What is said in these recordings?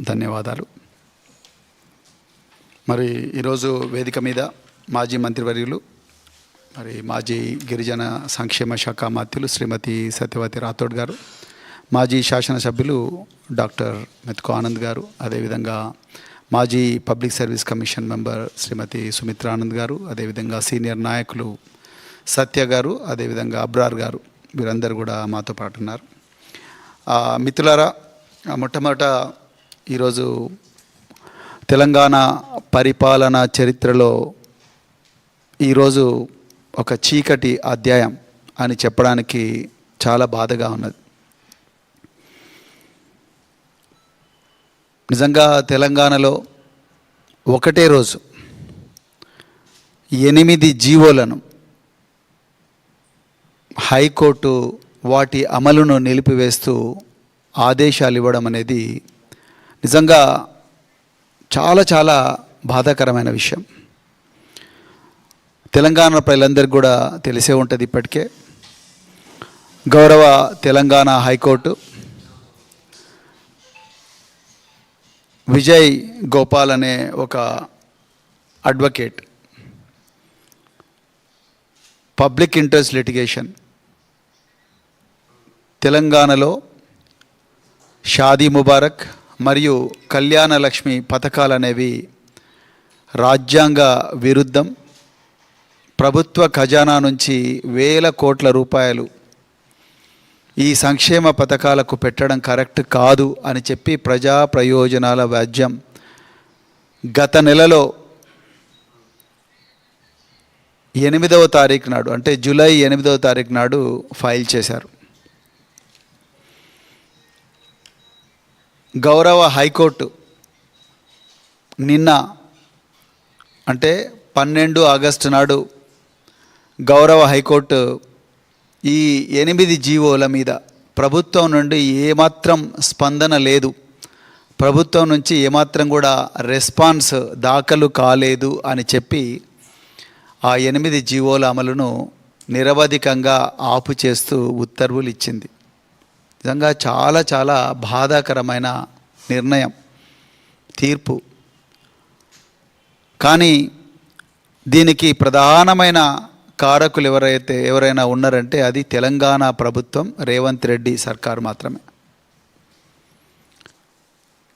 ధన్యవాదాలు. మరి ఈరోజు వేదిక మీద మాజీ మంత్రివర్యులు మరి మాజీ గిరిజన సంక్షేమ శాఖ మంత్రులు శ్రీమతి సత్యవతి రాథోడ్ గారు, మాజీ శాసనసభ్యులు డాక్టర్ మెతుకు ఆనంద్ గారు, అదేవిధంగా మాజీ పబ్లిక్ సర్వీస్ కమిషన్ మెంబర్ శ్రీమతి సుమిత్రా ఆనంద్ గారు, అదేవిధంగా సీనియర్ నాయకులు సత్య గారు, అదేవిధంగా అబ్రార్ గారు, వీరందరూ కూడా మాతో పాటు ఉన్నారు. మిత్రులారా, మొట్టమొదట ఈరోజు తెలంగాణ పరిపాలన చరిత్రలో ఈరోజు ఒక చీకటి అధ్యాయం అని చెప్పడానికి చాలా బాధగా ఉన్నది. నిజంగా తెలంగాణలో ఒకటే రోజు 8 జీవోలను హైకోర్టు వాటి అమలును నిలిపివేస్తూ ఆదేశాలు ఇవ్వడం అనేది నిజంగా చాలా చాలా బాధాకరమైన విషయం. తెలంగాణ ప్రజలందరికీ కూడా తెలిసే ఉంటుంది. ఇప్పటికే గౌరవ తెలంగాణ హైకోర్టు విజయ్ గోపాల్ అనే ఒక అడ్వకేట్ పబ్లిక్ ఇంట్రెస్ట్ లిటిగేషన్ తెలంగాణలో షాదీ ముబారక్ మరియు కళ్యాణ లక్ష్మి పథకాలు అనేవి రాజ్యాంగ విరుద్ధం, ప్రభుత్వ ఖజానా నుంచి వేల కోట్ల రూపాయలు ఈ సంక్షేమ పథకాలకు పెట్టడం కరెక్ట్ కాదు అని చెప్పి ప్రజా ప్రయోజనాల వ్యాజ్యం గత నెలలో 8వ తారీఖు నాడు, అంటే జూలై 8వ తారీఖు నాడు ఫైల్ చేశారు. గౌరవ హైకోర్టు నిన్న, అంటే 12 ఆగస్టు నాడు గౌరవ హైకోర్టు ఈ 8 జీవోల మీద ప్రభుత్వం నుండి ఏమాత్రం స్పందన లేదు, ప్రభుత్వం నుంచి ఏమాత్రం కూడా రెస్పాన్స్ దాఖలు కాలేదు అని చెప్పి ఆ 8 జీవోల అమలును నిరవధికంగా ఆపు చేస్తూ ఉత్తర్వులు ఇచ్చింది. నిజంగా చాలా చాలా బాధాకరమైన నిర్ణయం, తీర్పు. కానీ దీనికి ప్రధానమైన కారకులు ఎవరైనా ఉన్నారంటే అది తెలంగాణ ప్రభుత్వం, రేవంత్ రెడ్డి సర్కారు మాత్రమే.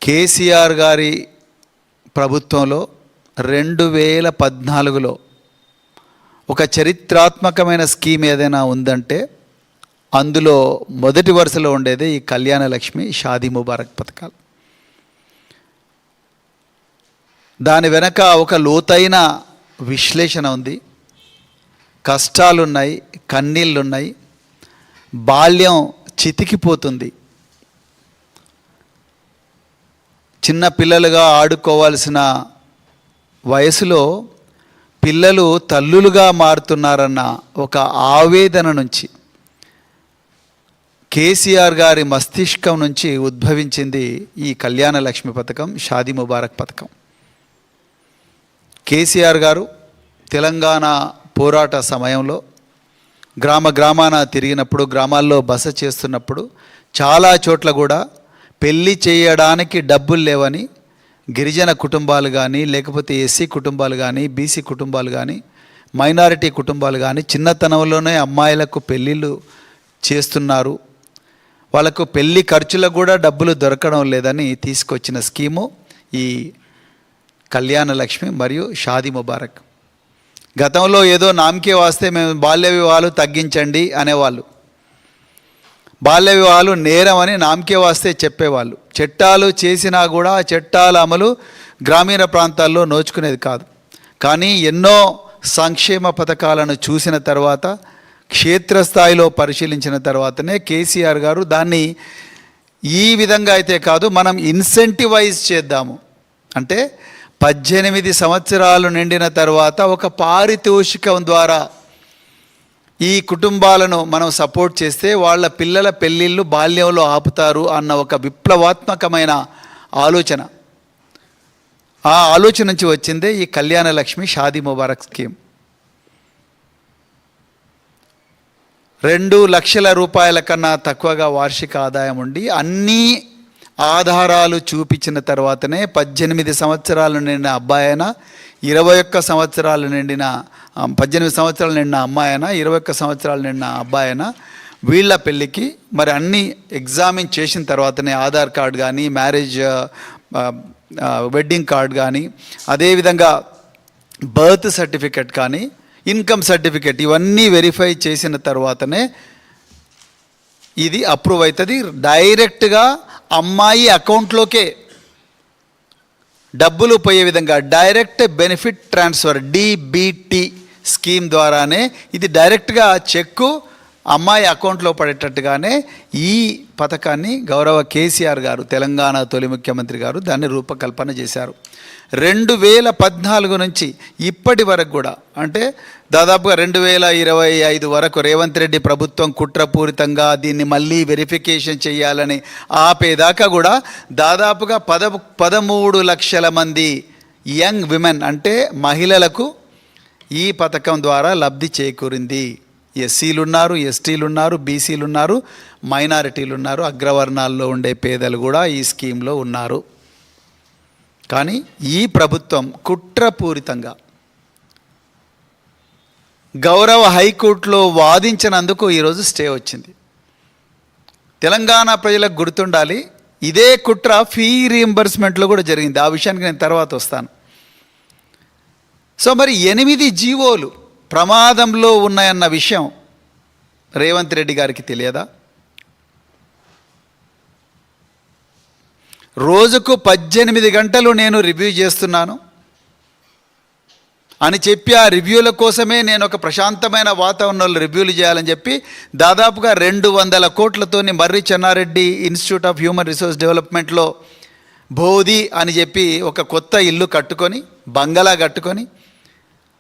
కేసీఆర్ గారి ప్రభుత్వంలో 2014లో ఒక చరిత్రాత్మకమైన స్కీమ్ ఏదైనా ఉందంటే అందులో మొదటి వరుసలో ఉండేది ఈ కళ్యాణ లక్ష్మి, షాదీ ముబారక్ పథకాలు. దాని వెనక ఒక లోతైన విశ్లేషణ ఉంది, కష్టాలున్నాయి, కన్నీళ్ళున్నాయి, బాల్యం చితికిపోతుంది. చిన్న పిల్లలుగా ఆడుకోవాల్సిన వయసులో పిల్లలు తల్లులుగా మారుతున్నారన్న ఒక ఆవేదన నుంచి, కేసీఆర్ గారి మస్తిష్కం నుంచి ఉద్భవించింది ఈ కళ్యాణ లక్ష్మి పథకం, షాదీ ముబారక్ పథకం. కేసీఆర్ గారు తెలంగాణ పోరాట సమయంలో గ్రామాన తిరిగినప్పుడు, గ్రామాల్లో బస చేస్తున్నప్పుడు చాలా చోట్ల కూడా పెళ్ళి చేయడానికి డబ్బులు లేవని గిరిజన కుటుంబాలు కానీ, లేకపోతే ఎస్సీ కుటుంబాలు కానీ, బీసీ కుటుంబాలు కానీ, మైనారిటీ కుటుంబాలు కానీ చిన్నతనంలోనే అమ్మాయిలకు పెళ్ళిళ్ళు చేస్తున్నారు, వాళ్ళకు పెళ్ళి ఖర్చులకు కూడా డబ్బులు దొరకడం లేదని తీసుకొచ్చిన స్కీము ఈ కళ్యాణ లక్ష్మి మరియు షాదీ ముబారక్. గతంలో ఏదో నామకే వాస్తే మేము బాల్య వివాహాలు తగ్గించండి అనేవాళ్ళు, బాల్య వివాహాలు నేరం అని నామకే వాస్తే చెప్పేవాళ్ళు. చట్టాలు చేసినా కూడా ఆ చట్టాల అమలు గ్రామీణ ప్రాంతాల్లో నోచుకునేది కాదు. కానీ ఎన్నో సంక్షేమ పథకాలను చూసిన తర్వాత, క్షేత్రస్థాయిలో పరిశీలించిన తర్వాతనే కేసీఆర్ గారు దాన్ని ఈ విధంగా అయితే కాదు, మనం ఇన్సెంటివైజ్ చేద్దాము, అంటే 18 సంవత్సరాలు నిండిన తర్వాత ఒక పారితోషికం ద్వారా ఈ కుటుంబాలను మనం సపోర్ట్ చేస్తే వాళ్ళ పిల్లల పెళ్ళిళ్ళు బాల్యంలో ఆపుతారు అన్న ఒక విప్లవాత్మకమైన ఆలోచన. ఆ ఆలోచన నుంచి వచ్చిందే ఈ కళ్యాణ లక్ష్మి, షాదీ ముబారక్ స్కీమ్. 2 లక్షల రూపాయల కన్నా తక్కువగా వార్షిక ఆదాయం ఉండి అన్ని ఆధారాలు చూపించిన తర్వాతనే 18 సంవత్సరాలు నిండిన అబ్బాయి అయినా 21 సంవత్సరాలు నిండిన 18 సంవత్సరాలు నిండిన అమ్మాయి అయినా 21 సంవత్సరాలు నిండిన అబ్బాయి అయినా వీళ్ళ పెళ్ళికి మరి అన్నీ ఎగ్జామిన్ చేసిన తర్వాతనే ఆధార్ కార్డు కానీ మ్యారేజ్ వెడ్డింగ్ కార్డ్ కానీ అదేవిధంగా బర్త్ సర్టిఫికెట్ కానీ ఇన్కమ్ సర్టిఫికెట్ ఇవన్నీ వెరిఫై చేసిన తర్వాతనే ఇది అప్రూవ్ అవుతుంది. డైరెక్ట్గా అమ్మాయి అకౌంట్లోకే డబ్బులు పోయే విధంగా direct benefit transfer DBT scheme ద్వారానే ఇది డైరెక్ట్గా చెక్కు అమ్మాయి అకౌంట్లో పడేటట్టుగానే ఈ పథకాన్ని గౌరవ కేసీఆర్ గారు తెలంగాణ తొలి ముఖ్యమంత్రి గారు దాన్ని రూపకల్పన చేశారు. 2014 నుంచి ఇప్పటి వరకు కూడా అంటే దాదాపుగా 2025 వరకు రేవంత్ రెడ్డి ప్రభుత్వం కుట్రపూరితంగా దీన్ని మళ్ళీ వెరిఫికేషన్ చేయాలని ఆపేదాకా కూడా దాదాపుగా 13 లక్షల మంది యంగ్ విమెన్ అంటే మహిళలకు ఈ పథకం ద్వారా లబ్ధి చేకూరింది. ఎస్సీలు ఉన్నారు, ఎస్టీలు ఉన్నారు, బీసీలు ఉన్నారు, మైనారిటీలు ఉన్నారు, అగ్రవర్ణాల్లో ఉండే పేదలు కూడా ఈ స్కీమ్లో ఉన్నారు. కానీ ఈ ప్రభుత్వం కుట్రపూరితంగా గౌరవ హైకోర్టులో వాదించినందుకు ఈరోజు స్టే వచ్చింది. తెలంగాణ ప్రజలకు గుర్తుండాలి, ఇదే కుట్ర ఫీ రీయింబర్స్మెంట్లో కూడా జరిగింది. ఆ విషయానికి నేను తర్వాత వస్తాను. సో మరి 8 జీవోలు ప్రమాదంలో ఉన్నాయన్న విషయం రేవంత్ రెడ్డి గారికి తెలియదా? రోజుకు 18 గంటలు నేను రివ్యూ చేస్తున్నాను అని చెప్పి ఆ రివ్యూల కోసమే నేను ఒక ప్రశాంతమైన వాతావరణంలో రివ్యూలు చేయాలని చెప్పి దాదాపుగా 200 కోట్లతోని Marri Chenna Reddy institute of human resource డెవలప్మెంట్లో బోధి అని చెప్పి ఒక కొత్త ఇల్లు కట్టుకొని బంగళా కట్టుకొని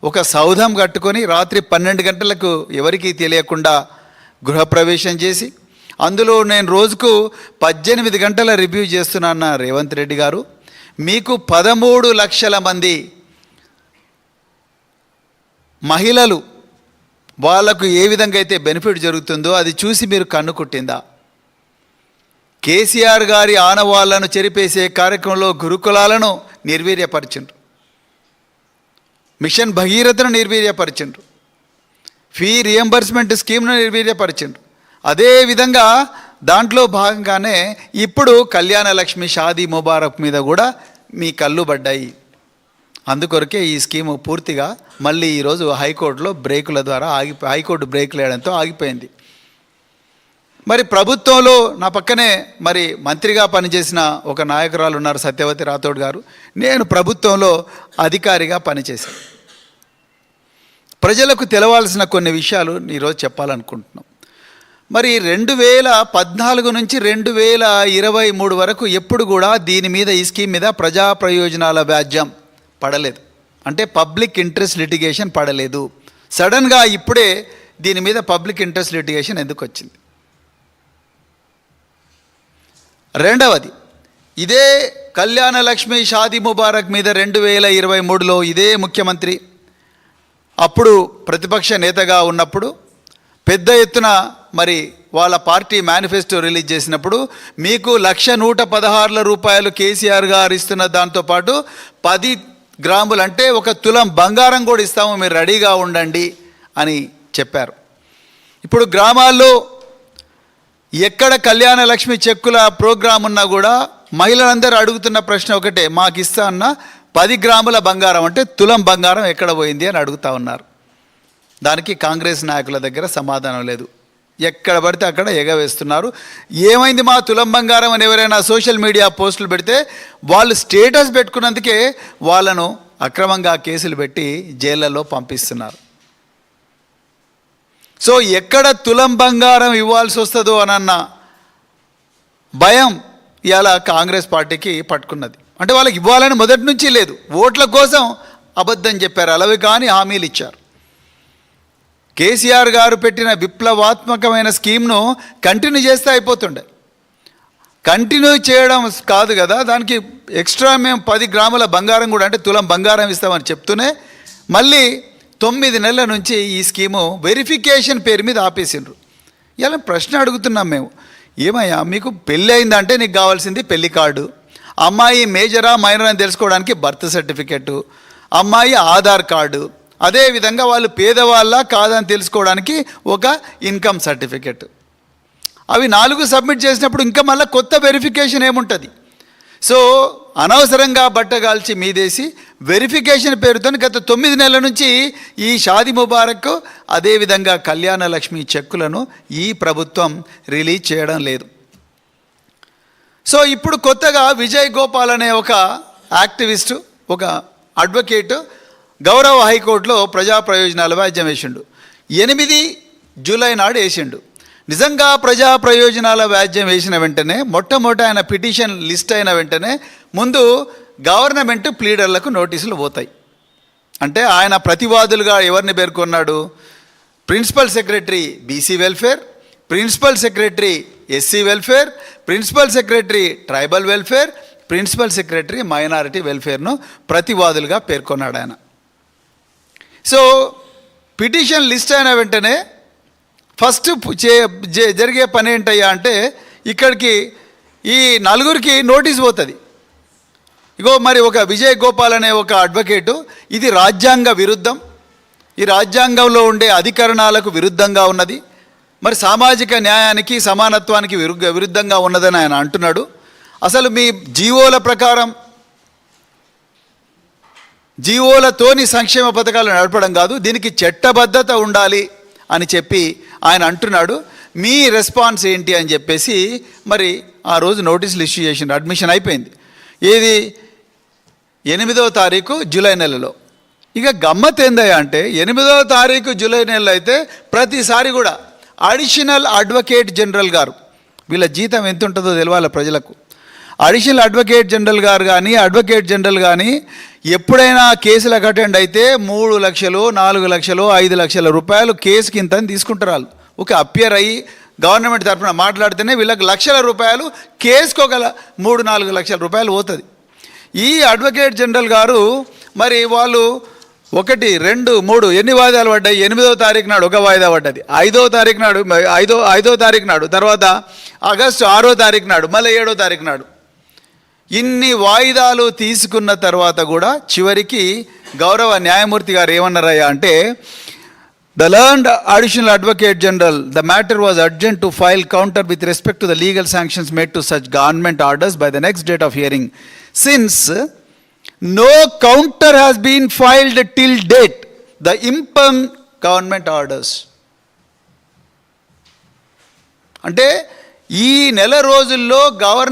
ఒక సౌధం కట్టుకొని రాత్రి 12 గంటలకు ఎవరికీ తెలియకుండా గృహప్రవేశం చేసి అందులో నేను రోజుకు 18 గంటల రివ్యూ చేస్తున్నాన్న రేవంత్ రెడ్డి గారు మీకు 13 లక్షల మంది మహిళలు వాళ్లకు ఏ విధంగా అయితే బెనిఫిట్ జరుగుతుందో అది చూసి మీరు కన్ను కుట్టిందా? కేసీఆర్ గారి ఆనవాళ్లను చెరిపేసే కార్యక్రమంలో గురుకులాలను నిర్వీర్యపరిచిండ్రు, మిషన్ భగీరథను నిర్వీర్యపరిచిండ్రు, ఫీ రియంబర్స్మెంట్ స్కీమ్ను నిర్వీర్యపరిచిండ్రు. అదేవిధంగా దాంట్లో భాగంగానే ఇప్పుడు కళ్యాణ లక్ష్మి షాదీ ముబారక్ మీద కూడా మీ కళ్ళు పడ్డాయి. అందుకొరకే ఈ స్కీము పూర్తిగా మళ్ళీ ఈరోజు హైకోర్టులో బ్రేకుల ద్వారా హైకోర్టు బ్రేకులు వేయడంతో ఆగిపోయింది. మరి ప్రభుత్వంలో నా పక్కనే మరి మంత్రిగా పనిచేసిన ఒక నాయకురాలు ఉన్నారు, సత్యవతి రాథోడ్ గారు. నేను ప్రభుత్వంలో అధికారిగా పనిచేశాను. ప్రజలకు తెలవాల్సిన కొన్ని విషయాలు ఈరోజు చెప్పాలనుకుంటున్నాం. మరి 2014 నుంచి 2023 వరకు ఎప్పుడు కూడా దీని మీద ఈ స్కీమ్ మీద ప్రజా ప్రయోజనాల వ్యాజ్యం పడలేదు, అంటే పబ్లిక్ ఇంట్రెస్ట్ లిటిగేషన్ పడలేదు. సడన్గా ఇప్పుడే దీని మీద పబ్లిక్ ఇంట్రెస్ట్ లిటిగేషన్ ఎందుకు వచ్చింది? రెండవది, ఇదే కళ్యాణ లక్ష్మి షాదీ ముబారక్ మీద 2023లో ఇదే ముఖ్యమంత్రి అప్పుడు ప్రతిపక్ష నేతగా ఉన్నప్పుడు పెద్ద ఎత్తున మరి వాళ్ళ పార్టీ మేనిఫెస్టో రిలీజ్ చేసినప్పుడు మీకు 1,116 రూపాయలు కేసీఆర్ గారు ఇస్తున్న దాంతోపాటు 10 గ్రాములు అంటే 1 తులం బంగారం కూడా ఇస్తాము, మీరు రెడీగా ఉండండి అని చెప్పారు. ఇప్పుడు గ్రామాల్లో ఎక్కడ కళ్యాణ లక్ష్మి చెక్కుల ప్రోగ్రాం ఉన్నా కూడా మహిళలందరూ అడుగుతున్న ప్రశ్న ఒకటే, మాకు ఇస్తా అన్న 10 గ్రాముల బంగారం అంటే తులం బంగారం ఎక్కడ పోయింది అని అడుగుతూ ఉన్నారు. దానికి కాంగ్రెస్ నాయకుల దగ్గర సమాధానం లేదు. ఎక్కడ పడితే అక్కడ ఎగవేస్తున్నారు. ఏమైంది మా తులం బంగారం అని ఎవరైనా సోషల్ మీడియా పోస్టులు పెడితే వాళ్ళు స్టేటస్ పెట్టుకున్నందుకే వాళ్ళను అక్రమంగా కేసులు పెట్టి జైళ్ళలో పంపిస్తున్నారు. సో ఎక్కడ తులం బంగారం ఇవ్వాల్సి వస్తుందో అనన్న భయం ఇలా కాంగ్రెస్ పార్టీకి పట్టుకున్నది. అంటే వాళ్ళకి ఇవ్వాలని మొదటి నుంచి లేదు, ఓట్ల కోసం అబద్ధం చెప్పారు, అలవి కానీ హామీలు ఇచ్చారు. కేసీఆర్ గారు పెట్టిన విప్లవాత్మకమైన స్కీమ్ను కంటిన్యూ చేస్తే అయిపోతుండే. కంటిన్యూ చేయడం కాదు కదా, దానికి ఎక్స్ట్రా మేము 10 గ్రాముల బంగారం కూడా అంటే తులం బంగారం ఇస్తామని చెప్తూనే మళ్ళీ 9 నెలల నుంచి ఈ స్కీము వెరిఫికేషన్ పేరు మీద ఆపేసిండ్రు. ఇలా ప్రశ్న అడుగుతున్నాం మేము, ఏమయ్యా మీకు పెళ్ళి అయిందంటే నీకు కావాల్సింది పెళ్లి కార్డు, అమ్మాయి మేజరా మైనర్ అని తెలుసుకోవడానికి బర్త్ సర్టిఫికెట్, అమ్మాయి ఆధార్ కార్డు, అదేవిధంగా వాళ్ళు పేదవాళ్ళ కాదని తెలుసుకోవడానికి ఒక ఇన్కమ్ సర్టిఫికెట్. అవి 4 సబ్మిట్ చేసినప్పుడు ఇంకా మళ్ళీ కొత్త వెరిఫికేషన్ ఏముంటుంది? సో అనవసరంగా బట్టగాల్చి మీదేసి వెరిఫికేషన్ పేరుతో గత 9 నెలల నుంచి ఈ షాదీ ముబారక్ అదేవిధంగా కళ్యాణ లక్ష్మి చెక్కులను ఈ ప్రభుత్వం రిలీజ్ చేయడం లేదు. సో ఇప్పుడు కొత్తగా విజయ్ గోపాల్ అనే ఒక యాక్టివిస్టు, ఒక అడ్వకేటు గౌరవ హైకోర్టులో ప్రజా ప్రయోజనాల వ్యాజ్యం వేసిండు. 8 జూలై నాడు వేసిండు. నిజంగా ప్రజా ప్రయోజనాల వ్యాజ్యం వేసిన వెంటనే మొట్టమొదటి ఆయన పిటిషన్ లిస్ట్ అయిన వెంటనే ముందు గవర్నమెంట్ ప్లీడర్లకు నోటీసులు పోతాయి. అంటే ఆయన ప్రతివాదులుగా ఎవరిని పేర్కొన్నాడు? Principal secretary BC welfare, principal secretary SC welfare, principal secretary tribal welfare, principal secretary minority వెల్ఫేర్ను ప్రతివాదులుగా పేర్కొన్నాడు ఆయన. సో పిటిషన్ లిస్ట్ అయిన వెంటనే ఫస్ట్ జరిగే పని ఏంటయ్యా అంటే ఇక్కడికి ఈ 4 నోటీస్ పోతుంది. ఇగో మరి ఒక విజయ్ గోపాల్ అనే ఒక అడ్వకేటు, ఇది రాజ్యాంగ విరుద్ధం, ఈ రాజ్యాంగంలో ఉండే అధికరణాలకు విరుద్ధంగా ఉన్నది, మరి సామాజిక న్యాయానికి సమానత్వానికి విరుద్ధంగా ఉన్నదని ఆయన అంటున్నాడు. అసలు మీ జీవోల ప్రకారం జీవోలతోని సంక్షేమ పథకాలు నడపడం కాదు, దీనికి చట్టబద్ధత ఉండాలి అని చెప్పి ఆయన అంటున్నాడు. మీ రెస్పాన్స్ ఏంటి అని చెప్పేసి మరి ఆ రోజు నోటీసులు ఇష్యూ చేసిండు. అడ్మిషన్ అయిపోయింది. ఏది 8వ తారీఖు జూలై నెలలో. ఇక గమ్మత్ ఏందయ్యా అంటే 8వ తారీఖు జూలై నెలలో అయితే ప్రతిసారి కూడా అడిషనల్ అడ్వకేట్ జనరల్ గారు, వీళ్ళ జీతం ఎంత ఉంటుందో తెలియాలి ప్రజలకు, అడిషనల్ అడ్వకేట్ జనరల్ గారు కానీ అడ్వకేట్ జనరల్ కానీ ఎప్పుడైనా కేసులకు అటెండ్ అయితే 3 లక్షలు 4 లక్షలు 5 లక్షల రూపాయలు కేసుకి ఇంత తీసుకుంటారు. వాళ్ళు ఒక అపియర్ అయ్యి గవర్నమెంట్ తరఫున మాట్లాడితేనే వీళ్ళకి లక్షల రూపాయలు, కేసుకు ఒక 3-4 లక్షల రూపాయలు పోతుంది. ఈ అడ్వకేట్ జనరల్ గారు మరి వాళ్ళు 1, 2, 3 ఎన్ని వాయిదాలు పడ్డాయి? 8వ తారీఖు నాడు ఒక వాయిదా పడ్డది, 5వ తారీఖు నాడు 5వ తారీఖు నాడు, తర్వాత ఆగస్టు 6వ తారీఖు నాడు, మళ్ళీ 7వ తారీఖు నాడు. ఇన్ని వాయిదాలు తీసుకున్న తర్వాత కూడా చివరికి గౌరవ న్యాయమూర్తి గారు ఏమన్నారయ్యా అంటే, the learned additional advocate general, the matter was urgent to file counter with respect to the legal sanctions made to such government orders by the next date of hearing since no counter has been filed till date the impugn government orders. అంటే ఈ నెల రోజుల్లో government